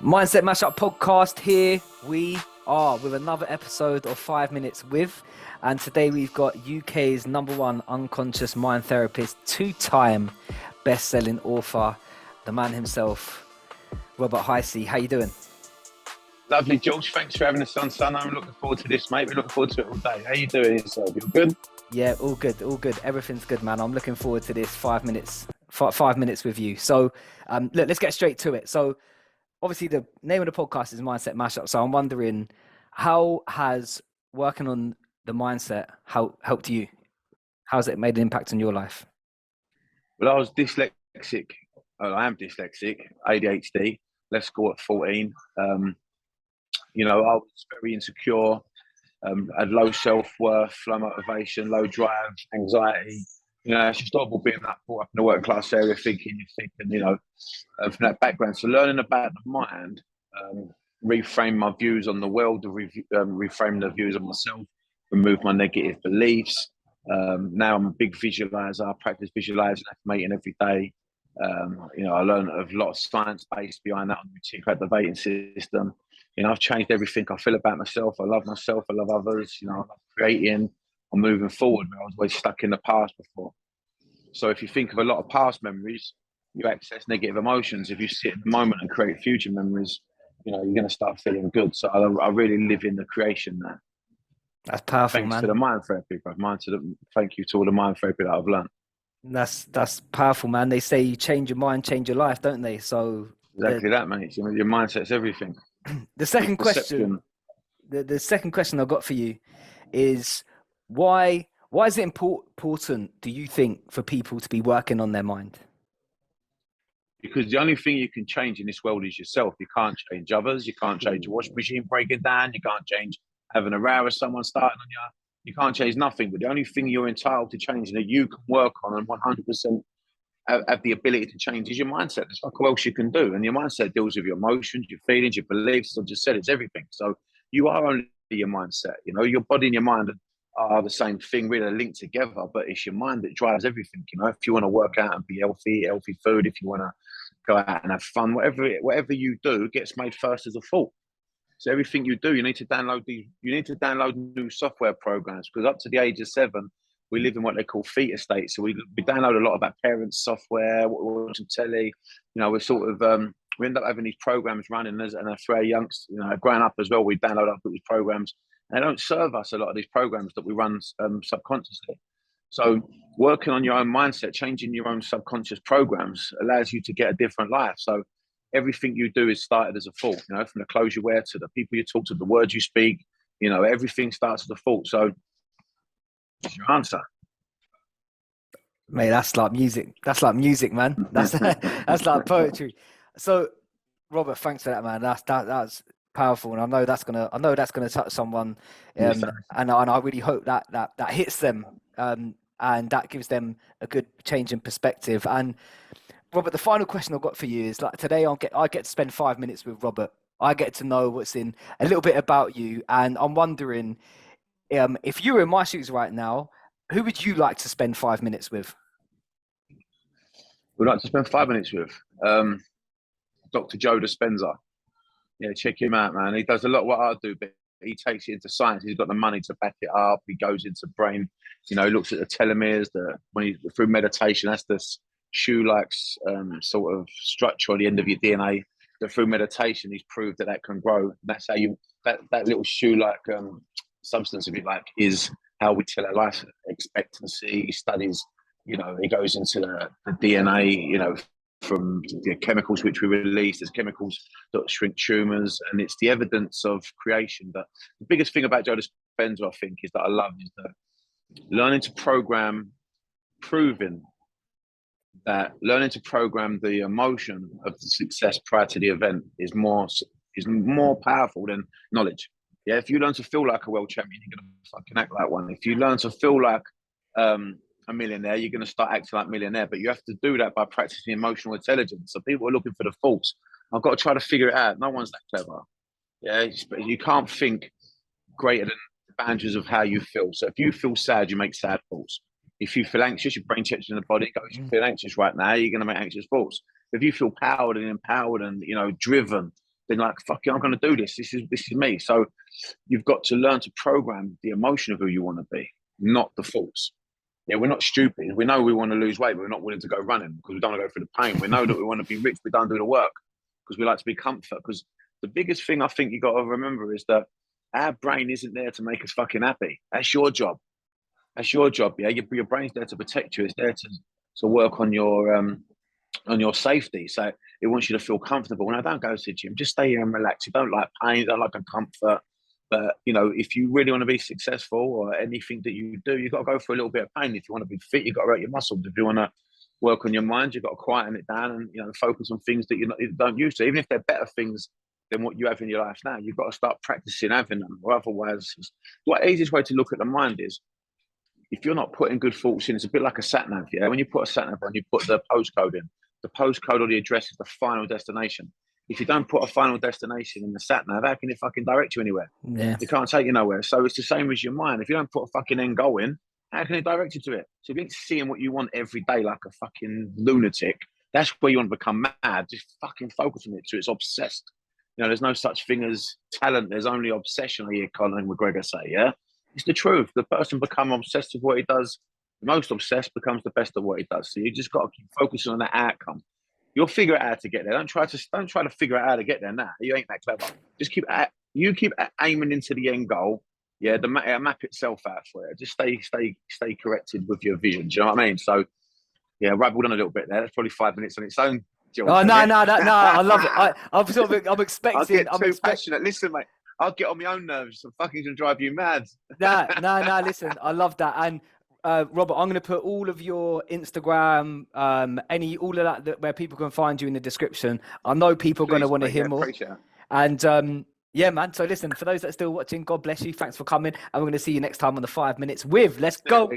Mindset Mashup podcast here. We are with another episode of 5 Minutes With, and today we've got UK's #1 unconscious mind therapist, two-time best-selling author, the man himself, Robert Hisee. How you doing? Lovely, George. Thanks for having us on, son. I'm looking forward to this, mate. We're looking forward to it all day. How you doing yourself? You good? Yeah, all good, all good. Everything's good, man. I'm looking forward to this 5 minutes, 5 minutes with you. So, look, let's get straight to it. So, obviously the name of the podcast is Mindset Mashup. So I'm wondering, how has working on the mindset helped you? How's it made an impact on your life? Well, I was dyslexic. I am dyslexic, ADHD. Left school at 14. I was very insecure. Had low self-worth, low motivation, low drive, anxiety. It's just horrible being that brought up in the working class area, thinking, from that background. So learning about the mind, reframe my views on the world, reframe the views of myself, remove my negative beliefs. Now I'm a big visualizer. I practice visualizing, affirmating every day. I learned a lot of science based behind that on the reticular activating system. I've changed everything I feel about myself. I love myself. I love others. I love creating. I'm moving forward. I was always stuck in the past before. So if you think of a lot of past memories, you access negative emotions. If you sit in the moment and create future memories, you're going to start feeling good. So I really live in the creation now. That's powerful, Thanks man. to the mind therapy, bro. Thank you to all the mind therapy that I've learned. That's powerful, man. They say you change your mind, change your life, don't they? So exactly that, mate. Your mindset's everything. The second question, the second question I've got for you is why is it important, do you think, for people to be working on their mind? Because the only thing you can change in this world is yourself. You can't change others. You can't change a washing machine breaking down. You can't change having a row with someone starting on you. You can't change nothing. But the only thing you're entitled to change and that you can work on and 100% have the ability to change is your mindset. There's nothing else you can do. And your mindset deals with your emotions, your feelings, your beliefs. I just said it's everything. So you are only your mindset. Your body and your mind are the same thing, really linked together, but it's your mind that drives everything. If you want to work out and be healthy food, if you want to go out and have fun, whatever you do gets made first as a thought. So everything you do, you need to download new software programs, because up to the age of 7, we live in what they call theta state. So we download a lot of our parents' software, what we watch on telly. We're sort of we end up having these programs running and for our youngsters, growing up as well, we download up these programs. And they don't serve us, a lot of these programs that we run subconsciously. So working on your own mindset, changing your own subconscious programs allows you to get a different life. So everything you do is started as a thought, from the clothes you wear to the people you talk to, the words you speak, everything starts as a thought. So that's your answer. Mate, that's like music. That's like music, man. That's like poetry. So, Robert, thanks for that, man. That's powerful, and I know that's gonna touch someone, and I really hope that hits them, and that gives them a good change in perspective. And Robert, the final question I've got for you is, like, today I get to spend 5 minutes with Robert. I get to know what's in a little bit about you, and I'm wondering, if you were in my shoes right now, who would you like to spend 5 minutes with? We'd like to spend 5 minutes with Dr. Joe Dispenza. Yeah, check him out, man. He does a lot of what I do, but he takes it into science. He's got the money to back it up. He goes into brain, looks at the telomeres, through meditation. That's the shoe-like sort of structure on the end of your DNA. That through meditation, he's proved that can grow. That's how that little shoe-like substance, if you like, is how we tell our life expectancy. He studies, he goes into the DNA, from the chemicals which we release. There's chemicals that shrink tumors, and it's the evidence of creation. But the biggest thing about Joe Dispenza, I think, is that I love is that learning to program, proving that learning to program the emotion of the success prior to the event is more powerful than knowledge. Yeah, if you learn to feel like a world champion, you're gonna fucking act like one. If you learn to feel like a millionaire, you're going to start acting like a millionaire. But you have to do that by practicing emotional intelligence. So people are looking for the faults. I've got to try to figure it out. No one's that clever. Yeah, you can't think greater than the boundaries of how you feel. So if you feel sad, you make sad thoughts. If you feel anxious, your brain checks in the body, goes, you feel anxious right now, you're going to make anxious thoughts. If you feel powered and empowered and driven, then like, fuck it, I'm going to do this. This is me. So you've got to learn to program the emotion of who you want to be, not the thoughts. Yeah, we're not stupid. We know we want to lose weight, but we're not willing to go running because we don't want to go through the pain. We know that we want to be rich, we don't do the work because we like to be comfort. Because the biggest thing I think you got to remember is that our brain isn't there to make us fucking happy. That's your job. That's your job. Yeah, your brain's there to protect you. It's there to work on your safety. So it wants you to feel comfortable. Now, don't go to the gym. Just stay here and relax. You don't like pain. You don't like comfort. But, you know, if you really want to be successful or anything that you do, you've got to go for a little bit of pain. If you want to be fit, you've got to work your muscles. If you want to work on your mind, you've got to quieten it down and, you know, focus on things that you don't use to. Even if they're better things than what you have in your life now, you've got to start practicing having them. Or otherwise, the easiest way to look at the mind is, if you're not putting good thoughts in, it's a bit like a sat nav. Yeah, when you put a sat nav on, you put the postcode in. The postcode or the address is the final destination. If you don't put a final destination in the sat nav, how can it fucking direct you anywhere? Yeah, it can't take you nowhere. So it's the same as your mind. If you don't put a fucking end goal in, how can it direct you to it? So if you're seeing what you want every day like a fucking lunatic, that's where you want to become mad. Just fucking focus on it so it's obsessed. You know, there's no such thing as talent. There's only obsession, I hear Colin McGregor say, yeah? It's the truth. The person become obsessed with what he does. The most obsessed becomes the best of what he does. So you just got to keep focusing on that outcome. You'll figure out how to get there. Don't try to figure out how to get there now. You ain't that clever. Just keep aiming into the end goal. Yeah, it'll map itself out for you. Just stay corrected with your vision. Do you know what I mean? So yeah, rabbled on a little bit there. That's probably 5 minutes on its own. No, I love it. I'm expecting. I'll get too passionate. Listen, mate, I'll get on my own nerves. I'm fucking gonna drive you mad. No. Listen, I love that. And Robert, I'm going to put all of your Instagram, all of that where people can find you in the description. I know people are going to want to hear more. Appreciate it. And yeah, man. So listen, for those that are still watching, God bless you. Thanks for coming. And we're going to see you next time on the 5 minutes with Let's Go.